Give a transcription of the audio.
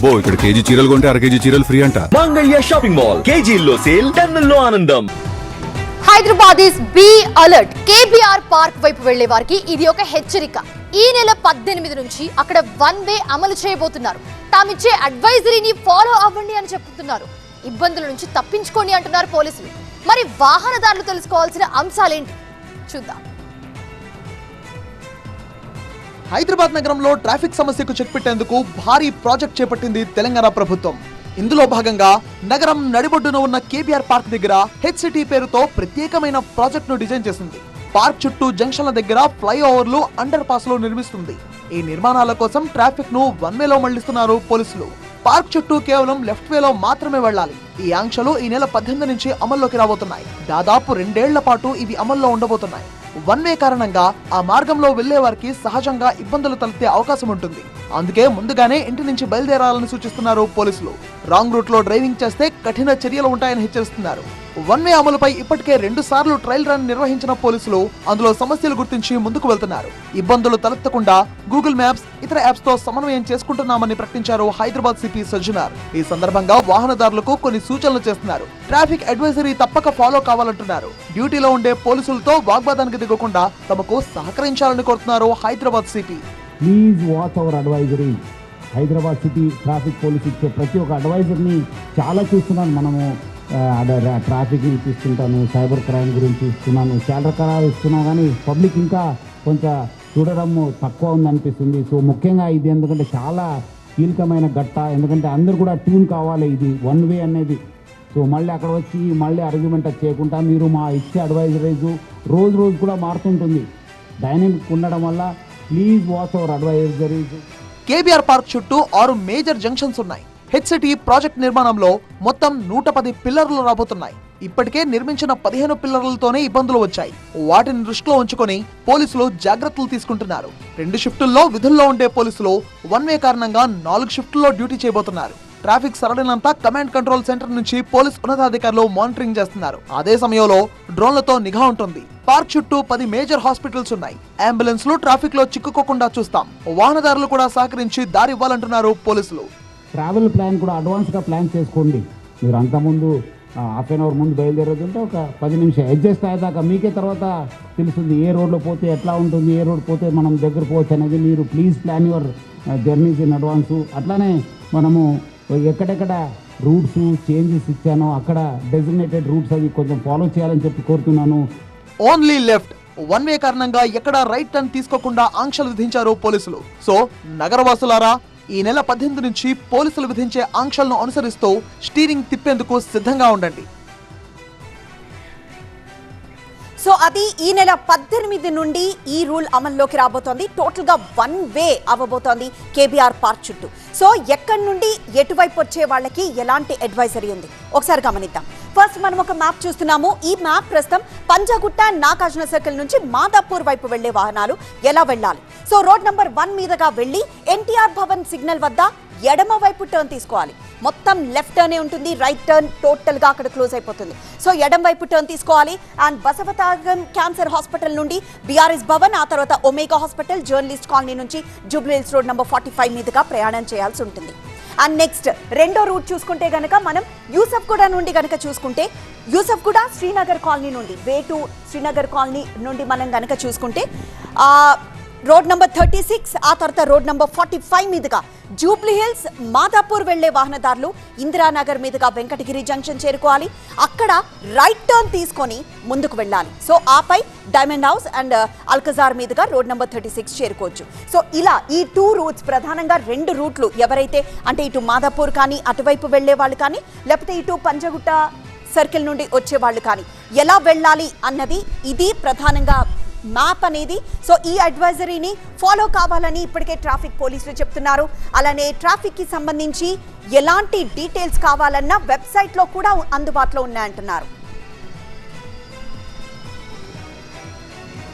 అబ్బో ఇక్కడ కేజీ చీరలు కొంటే అర కేజీ చీరలు ఫ్రీ అంట. మంగళ్య షాపింగ్ మాల్, కేజీల్లో సేల్, టన్నుల్లో ఆనందం. Hyderabad is be alert. KBR park వైపు వెళ్లే వారికి ఇది ఒక హెచ్చరిక. ఈ నెల 18 నుంచి అక్కడ 1 వే అమలు చేయబోతున్నారు. తామిచ్చే అడ్వైజరీని ఫాలో అవ్వండి అని చెప్తున్నారు. ఇబ్బందుల నుంచి తప్పించుకోండి అంటున్నారు పోలీసులు. మరి వాహనదారులు తెలుసుకోవాల్సిన అంశాలేంటి చూద్దాం. హైదరాబాద్ నగరంలో ట్రాఫిక్ సమస్యకు చెక్ పెట్టేందుకు భారీ ప్రాజెక్ట్ చేపట్టింది తెలంగాణ ప్రభుత్వం. ఇందులో భాగంగా నగరం నడిబొడ్డున ఉన్న కేబీఆర్ పార్క్ దగ్గర హెచ్ సిటీ పేరుతో ప్రత్యేకమైన ప్రాజెక్ట్ ను డిజైన్ చేసింది. పార్క్ చుట్టూ జంక్షన్ల దగ్గర ఫ్లైఓవర్లు, అండర్ పాస్ లు నిర్మిస్తుంది. ఈ నిర్మాణాల కోసం ట్రాఫిక్ ను 1 వేలో మళ్లిస్తున్నారు పోలీసులు. పార్క్ చుట్టూ కేవలం లెఫ్ట్ వేలో మాత్రమే వెళ్లాలి. ఈ ఆంక్షలు ఈ నెల 18 నుంచి అమల్లోకి రాబోతున్నాయి. దాదాపు 2 ఏళ్ల పాటు ఇవి అమల్లో ఉండబోతున్నాయి. 1 వే కారణంగా ఆ మార్గంలో వెళ్లే వారికి సహజంగా ఇబ్బందులు తలెత్తే అవకాశం ఉంటుంది. అందుకే ముందుగానే ఇంటి నుంచి బయలుదేరాలని సూచిస్తున్నారు పోలీసులు. రాంగ్ రూట్ లో డ్రైవింగ్ చేస్తే కఠిన చర్యలు ఉంటాయని హెచ్చరిస్తున్నారు. 1 వే అమలుపై ఇప్పటికే 2 సార్లు ట్రయల్ రన్ నిర్వహించిన పోలీసులు అందులో సమస్యలు గుర్తించి ముందుకు వెళ్తున్నారు. ఇబ్బందులు తలెత్తకుండా గూగుల్ మ్యాప్స్, ఇతర యాప్స్ తో సమన్వయం చేసుకుంటున్నామని ప్రకటించారు హైదరాబాద్ సిపి సజ్జనార్. ఈ సందర్భంగా వాహనదారులకు కొన్ని సూచనలు చేస్తున్నారు. ట్రాఫిక్ అడ్వైజరీ తప్పక ఫాలో కావాలంటున్నారు. డ్యూటీలో ఉండే పోలీసులతో వాగ్వాదానికి దిగకుండా తమకు సహకరించాలని కోరుతున్నారు Hyderabad CP. Please watch our advisory. Hyderabad city traffic police ఇచ్చే ప్రతి ఒక్క అడ్వైజర్ని చాలా చూస్తున్నాను. మనము ట్రాఫిక్ని ఇప్పిస్తుంటాను, సైబర్ క్రైమ్ గురించి ఇస్తున్నాను, చాలా రకాలు ఇస్తున్నా, కానీ పబ్లిక్ ఇంకా కొంచెం చూడడం తక్కువ ఉందనిపిస్తుంది. సో ముఖ్యంగా ఇది ఎందుకంటే చాలా కీలకమైన ఘట్ట. ఎందుకంటే అందరు కూడా ట్యూన్ కావాలి. ఇది 1 వే అనేది. సో మళ్ళీ అక్కడ వచ్చి మళ్ళీ ఆర్గ్యుమెంట్ చేయకుండా మీరు మా ఇచ్చే అడ్వైజరీస్ రోజు కూడా మారుతుంటుంది. డైనమిక్ ఉండడం వల్ల please watch our advisories. KBR park చుట్టూ 6 మేజర్ జంక్షన్స్ ఉన్నాయి. హెచ్ సిటీ ప్రాజెక్ట్ నిర్మాణంలో మొత్తం 110 పిల్లర్లు రాబోతున్నాయి. ఇప్పటికే నిర్మించిన 15 పిల్లర్లతోనే ఇబ్బందులు వచ్చాయి. వాటిని దృష్టిలో ఉంచుకొని పోలీసులు జాగ్రత్తలు తీసుకుంటున్నారు. 2 షిఫ్టుల్లో విధుల్లో ఉండే పోలీసులు 1 వే కారణంగా 4 షిఫ్టుల్లో డ్యూటీ చేయబోతున్నారు. ట్రాఫిక్ సరళినంతా కమాండ్ కంట్రోల్ సెంటర్ నుంచి పోలీస్ ఉన్నతాధికారులు మానిటరింగ్ చేస్తున్నారు. అదే సమయంలో డ్రోన్లతో నిఘా ఉంటుంది. పార్క్ చుట్టూ 10 మేజర్ హాస్పిటల్స్ ఉన్నాయి. అంబులెన్స్ లు ట్రాఫిక్ లో చిక్కుకోకుండా చూస్తాం. వాహనదారులు కూడా సహకరించి దారి ఇవ్వాలంటున్నారు పోలీసులు. ట్రావెల్ ప్లాన్ కూడా అడ్వాన్స్గా ప్లాన్ చేసుకోండి. మీరు అంతకుముందు హాఫ్ అన్ అవర్ ముందు బయలుదేరుతుంటే ఒక 10 నిమిషాలు అడ్జస్ట్ అయ్యేదాకా మీకే తర్వాత తెలుస్తుంది ఏ రోడ్లో పోతే ఎట్లా ఉంటుంది, ఏ రోడ్ పోతే మనం దగ్గర పోవచ్చు అనేది. మీరు please plan your journeys in advance. అట్లానే మనము ఎక్కడెక్కడ రూట్స్ చేంజెస్ ఇచ్చానో అక్కడ డెసిగ్నేటెడ్ రూట్స్ అవి కొంచెం ఫాలో చేయాలని చెప్పి కోరుతున్నాను. ఓన్లీ లెఫ్ట్, 1 వే కారణంగా ఎక్కడ రైట్ టర్న్ తీసుకోకుండా ఆంక్షలు విధించారు పోలీసులు. సో నగరవాసులారా, ఈ నెల 18 నుంచి పోలీసులు విధించే ఆంక్షలను అనుసరిస్తూ స్టీరింగ్ తిప్పేందుకు సిద్ధంగా ఉండండి. సో అది ఈ నెల 18 నుండి ఈ రూల్ అమల్లోకి రాబోతోంది. టోటల్ గా 1 వే అవ్వబోతోంది కేబీఆర్ పార్క్ చుట్టూ. సో ఎక్కడి నుండి ఎటువైపు వచ్చే వాళ్ళకి ఎలాంటి అడ్వైజరీ ఉంది ఒకసారి గమనిద్దాం. ఫస్ట్ మనం ఒక మ్యాప్ చూస్తున్నాము. ఈ మ్యాప్ ప్రస్తుతం పంజాగుట్ట, నాగార్జున సర్కిల్ నుంచి మాదాపూర్ వైపు వెళ్లే వాహనాలు ఎలా వెళ్ళాలి. సో రోడ్ నంబర్ 1 మీదుగా వెళ్లి ఎన్టీఆర్ భవన్ సిగ్నల్ వద్ద ఎడమ వైపు టర్న్ తీసుకోవాలి. మొత్తం లెఫ్ట్ టర్నే ఉంటుంది, రైట్ టర్న్ టోటల్ గా అక్కడ క్లోజ్ అయిపోతుంది. సో ఎడం వైపు టర్న్ తీసుకోవాలి. అండ్ బసవతారకం క్యాన్సర్ హాస్పిటల్ నుండి బీఆర్ఎస్ భవన్, ఆ తర్వాత ఒమేగా హాస్పిటల్, జర్నలిస్ట్ కాలనీ నుంచి జూబ్లీ హిల్స్ రోడ్ నంబర్ 45 మీదుగా ప్రయాణం చేయాల్సి ఉంటుంది. అండ్ నెక్స్ట్ రెండో రూట్ చూసుకుంటే గనక మనం యూసఫ్గూడ నుండి గనక చూసుకుంటే యూసఫ్గూడ శ్రీనగర్ కాలనీ నుండి వే టు శ్రీనగర్ కాలనీ నుండి మనం గనక చూసుకుంటే రోడ్ నంబర్ 36, ఆ తర్వాత రోడ్ నంబర్ 45 మీదుగా జూబ్లీ హిల్స్, మాదాపూర్ వెళ్లే వాహనదారులు ఇందిరానగర్ మీదుగా వెంకటగిరి జంక్షన్ చేరుకోవాలి. అక్కడ రైట్ టర్న్ తీసుకొని ముందుకు వెళ్ళాలి. సో ఆపై డైమండ్ హౌస్ అండ్ అల్కజార్ మీదుగా రోడ్ నంబర్ 36 చేరుకోవచ్చు. సో ఇలా ఈ 2 రూట్స్, ప్రధానంగా 2 రూట్లు ఎవరైతే అంటే ఇటు మాదాపూర్ కానీ అటువైపు వెళ్లే వాళ్ళు కానీ లేకపోతే ఇటు పంజగుట్ట సర్కిల్ నుండి వచ్చే వాళ్ళు కానీ ఎలా వెళ్ళాలి అన్నది ఇది ప్రధానంగా మ్యాప్ అనేది. సో ఈ అడ్వైజరీని ఫాలో కావాలని ఇప్పటికే ట్రాఫిక్ పోలీసులు చెప్తున్నారు. అలానే ట్రాఫిక్ కి సంబంధించి ఎలాంటి డీటెయిల్స్ కావాలన్నా వెబ్సైట్లో కూడా అందుబాటులో ఉన్నాయంటున్నారు.